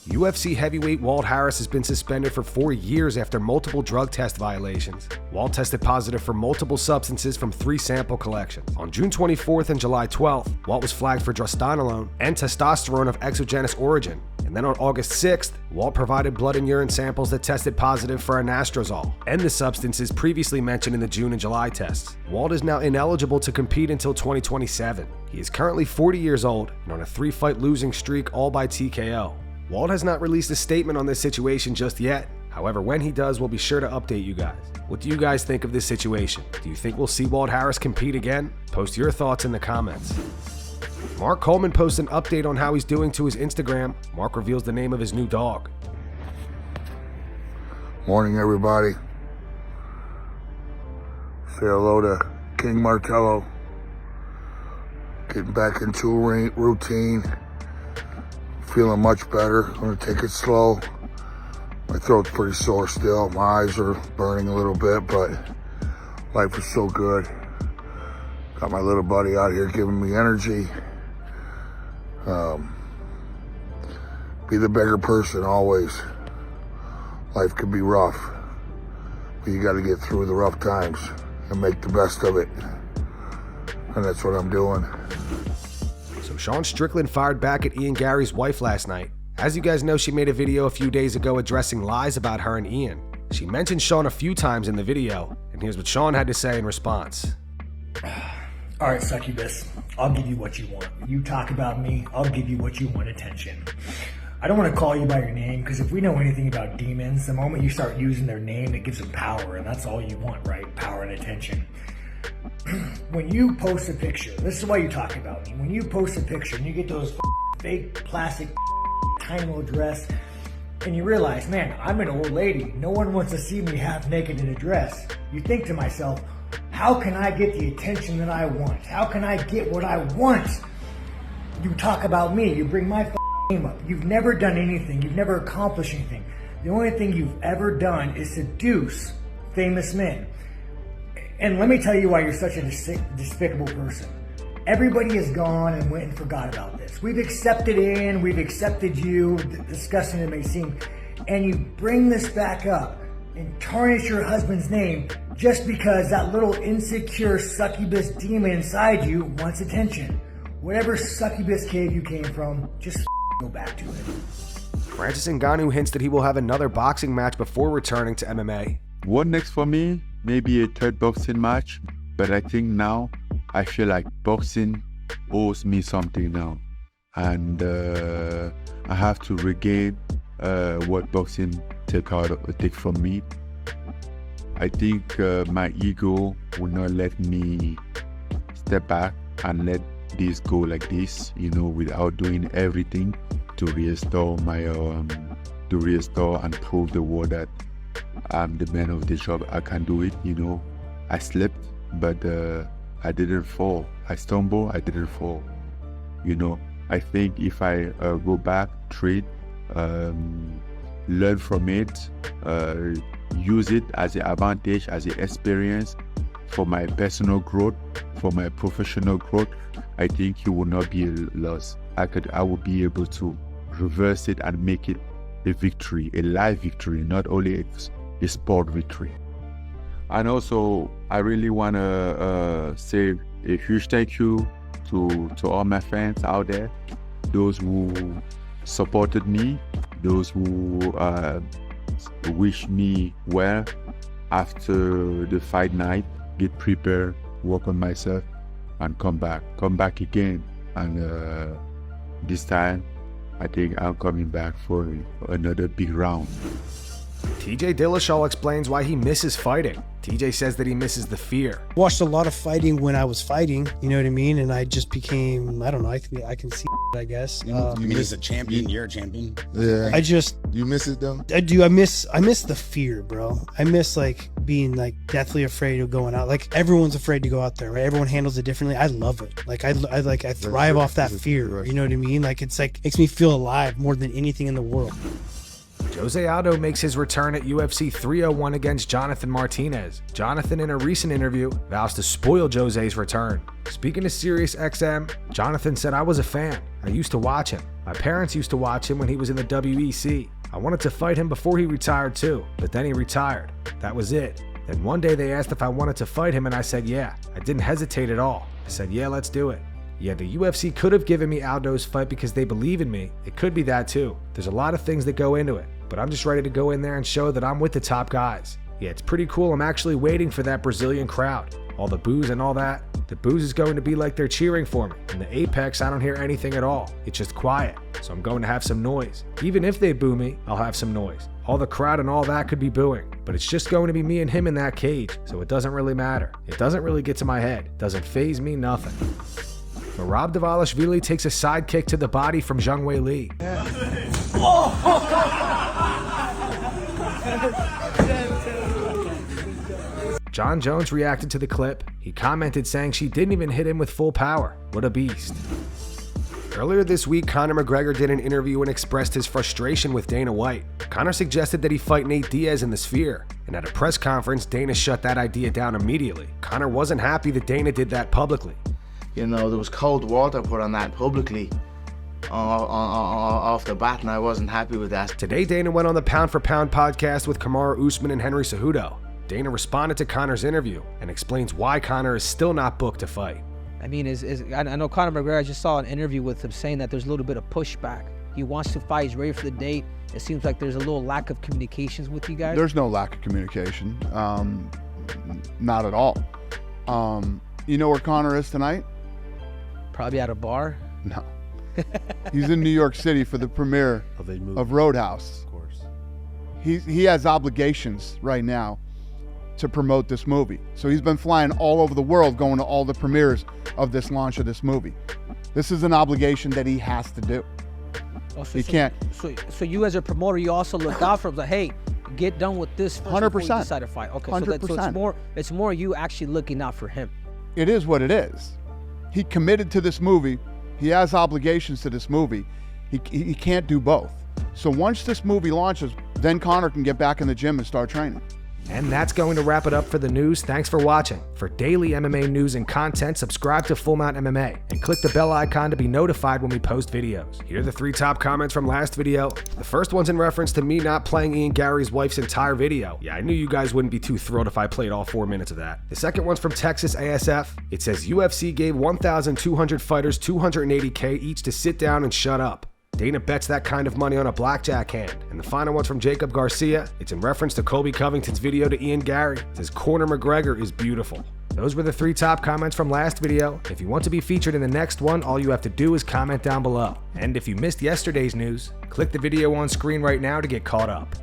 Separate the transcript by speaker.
Speaker 1: UFC heavyweight Walt Harris has been suspended for 4 years after multiple drug test violations. Walt tested positive for multiple substances from 3 sample collections. On June 24th and July 12th, Walt was flagged for drostanolone and testosterone of exogenous origin. And then on August 6th, Walt provided blood and urine samples that tested positive for anastrozole and the substances previously mentioned in the June and July tests. Walt is now ineligible to compete until 2027. He is currently 40 years old and on a 3-fight losing streak, all by TKO. Walt has not released a statement on this situation just yet. However, when he does, we'll be sure to update you guys. What do you guys think of this situation? Do you think we'll see Walt Harris compete again? Post your thoughts in the comments. Mark Coleman posts an update on how he's doing to his Instagram. Mark reveals the name of his new dog.
Speaker 2: Morning, everybody. Say hello to King Martello. Getting back into a routine. Feeling much better. Gonna take it slow. My throat's pretty sore still. My eyes are burning a little bit, but life is so good. Got my little buddy out here giving me energy. Be the bigger person always. Life can be rough, but you got to get through the rough times and make the best of it. And that's what I'm doing.
Speaker 1: So Sean Strickland fired back at Ian Garry's wife last night. As you guys know, she made a video a few days ago addressing lies about her and Ian. She mentioned Sean a few times in the video, and here's what Sean had to say in response.
Speaker 3: All right, succubus, I'll give you what you want. You talk about me, I'll give you what you want, attention. I don't want to call you by your name, because if we know anything about demons, the moment you start using their name, it gives them power, and that's all you want, right? Power and attention. When you post a picture, this is why you talk about me. When you post a picture and you get those fake plastic tiny little dress, and you realize, man, I'm an old lady. No one wants to see me half naked in a dress. You think to myself, how can I get the attention that I want? How can I get what I want? You talk about me. You bring my name up. You've never done anything. You've never accomplished anything. The only thing you've ever done is seduce famous men. And let me tell you why you're such a despicable person. Everybody has gone and went and forgot about this. We've accepted in, we've accepted you, disgusting it may seem, and you bring this back up and tarnish your husband's name just because that little insecure succubus demon inside you wants attention. Whatever succubus cave you came from, just go back to it.
Speaker 1: Francis Ngannou hints that he will have another boxing match before returning to MMA.
Speaker 4: What next for me? Maybe a third boxing match, but I think now I feel like boxing owes me something now, and I have to regain what boxing take from me. I think my ego will not let me step back and let this go like this, without doing everything to restore my to restore and prove the world that I'm the man of the job. I can do it. I slipped, but I didn't fall. I stumbled, I didn't fall. I think if I go back, trade, learn from it, use it as an advantage, as an experience for my personal growth, for my professional growth, I think it will not be a loss. I will be able to reverse it and make it a victory, a live victory, not only a sport victory. And also, I really want to say a huge thank you to all my fans out there, those who supported me, those who wish me well after the fight night, get prepared, work on myself, and come back again. And this time, I think I'm coming back for another big round.
Speaker 1: TJ Dillashaw explains why he misses fighting. TJ says that he misses the fear.
Speaker 5: Watched a lot of fighting when I was fighting, you know what I mean? And I just became, I don't know, I can see I guess.
Speaker 6: You mean as a champion, you're a champion?
Speaker 2: Yeah.
Speaker 5: You
Speaker 2: miss it though?
Speaker 5: I do. I miss the fear, bro. I miss being deathly afraid of going out. Everyone's afraid to go out there, right? Everyone handles it differently. I love it. I thrive off that fear. Right. You know what I mean? It's makes me feel alive more than anything in the world.
Speaker 1: Jose Aldo makes his return at UFC 301 against Jonathan Martinez. Jonathan, in a recent interview, vows to spoil Jose's return. Speaking to SiriusXM, Jonathan said, "I was a fan. I used to watch him. My parents used to watch him when he was in the WEC. I wanted to fight him before he retired too, but then he retired. That was it. Then one day they asked if I wanted to fight him and I said yeah. I didn't hesitate at all. I said, yeah, let's do it." Yeah, the UFC could have given me Aldo's fight because they believe in me. It could be that too. There's a lot of things that go into it, but I'm just ready to go in there and show that I'm with the top guys. Yeah, it's pretty cool. I'm actually waiting for that Brazilian crowd. All the boos and all that. The boos is going to be like they're cheering for me. In the Apex, I don't hear anything at all. It's just quiet. So I'm going to have some noise. Even if they boo me, I'll have some noise. All the crowd and all that could be booing, but it's just going to be me and him in that cage, so it doesn't really matter. It doesn't really get to my head. It doesn't faze me, nothing. Merab Dvalishvili takes a side kick to the body from Zhang Weili. John Jones reacted to the clip. He commented saying she didn't even hit him with full power. What a beast. Earlier this week, Conor McGregor did an interview and expressed his frustration with Dana White. Conor suggested that he fight Nate Diaz in the Sphere, and at a press conference, Dana shut that idea down immediately. Conor wasn't happy that Dana did that publicly.
Speaker 7: You know, there was cold water put on that publicly off the bat, and I wasn't happy with that.
Speaker 1: Today, Dana went on the Pound for Pound podcast with Kamaru Usman and Henry Cejudo. Dana responded to Conor's interview and explains why Conor is still not booked to fight.
Speaker 8: I mean, I know Conor McGregor, I just saw an interview with him saying that there's a little bit of pushback. He wants to fight, he's ready for the date. It seems like there's a little lack of communications with you guys.
Speaker 9: There's no lack of communication, not at all. You know where Conor is tonight?
Speaker 8: Probably at a bar?
Speaker 9: No. He's in New York City for the premiere of Roadhouse. Of course. He has obligations right now to promote this movie. So he's been flying all over the world, going to all the premieres of this launch of this movie. This is an obligation that he has to do.
Speaker 8: Oh,
Speaker 9: he can't.
Speaker 8: So you as a promoter, you also look out for him, like, hey, get done with this first
Speaker 9: 100%.
Speaker 8: before you decide to fight. Okay,
Speaker 9: 100%.
Speaker 8: So it's more you actually looking out for him.
Speaker 9: It is what it is. He committed to this movie. He has obligations to this movie. He can't do both. So once this movie launches, then Conor can get back in the gym and start training.
Speaker 1: And that's going to wrap it up for the news. Thanks for watching. For daily MMA news and content, subscribe to Full Mount MMA and click the bell icon to be notified when we post videos. Here are the 3 top comments from last video. The first one's in reference to me not playing Ian Garry's wife's entire video. Yeah, I knew you guys wouldn't be too thrilled if I played all 4 minutes of that. The second one's from Texas ASF. It says UFC gave 1,200 fighters $280K each to sit down and shut up. Dana bets that kind of money on a blackjack hand. And the final one's from Jacob Garcia. It's in reference to Colby Covington's video to Ian Garry. It says, Conor McGregor is beautiful. Those were the 3 top comments from last video. If you want to be featured in the next one, all you have to do is comment down below. And if you missed yesterday's news, click the video on screen right now to get caught up.